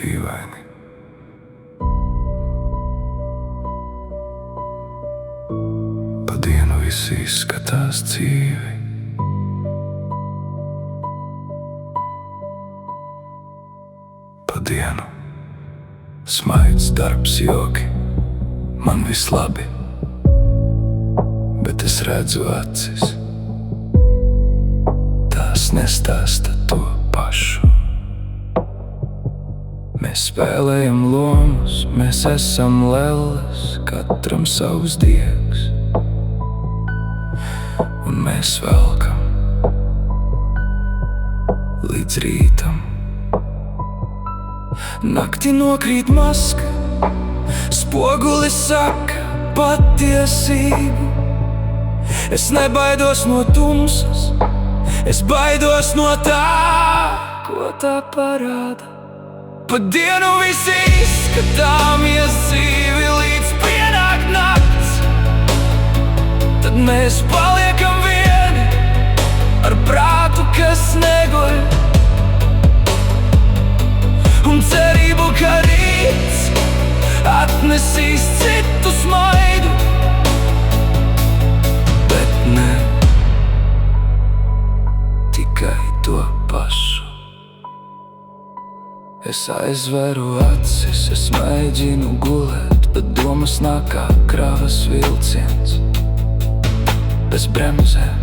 dīvaini. Pa dienu visi izskatās dzīvi, pa dienu smaids, darbs, joki, man viss labi, bet es redzu acis, tās nestāsta to pašu. Mēs spēlējam lomas, mēs esam lelles, katram savs diegs, un mēs velkam līdz rītam. Naktī nokrīt maska, spogulis saka patiesību. Es nebaidos no tumsas, es baidos no tā, ko tā parāda. Pa dienu visi izskatāmies dzīvi, līdz pienāk nakts. Tad mēs paliekam vieni ar prātu, kas neguļ, un cerību, ka rīts atnesīs citu smaidu. Bet ne tikai to pašu. Es aizveru acis, es mēģinu gulēt, bet domas nāk kā kravas vilciens bez bremzēm.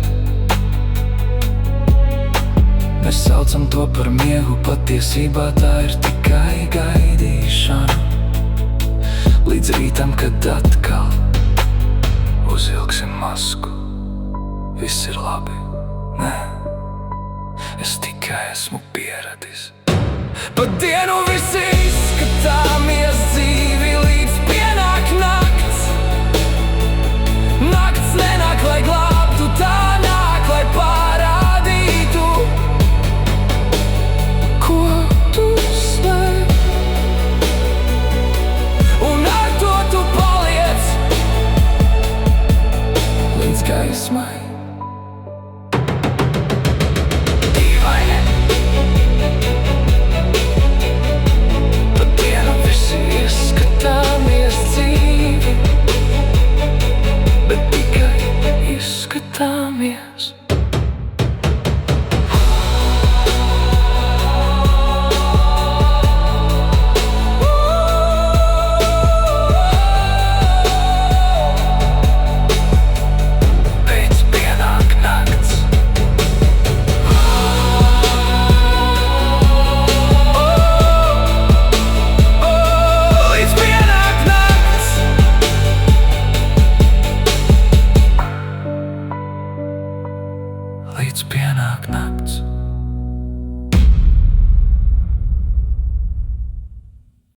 Mēs saucam to par miegu, patiesībā tā ir tikai gaidīšana. Līdz rītam, kad atkal uzvilksim masku, viss ir labi. Nē, es tikai esmu pieradis. Pa dienu visi izskatāmies dzīvi, līdz pienāk nakts. Nakts nenāk, lai glābtu, tā nāk, lai parādītu, ko tu slēp. Un ar to tu paliec līdz gaismai. Skatāmies. Līdz pienāk nakts. Līdz pienāk nakts. Līdz pienāk nakts.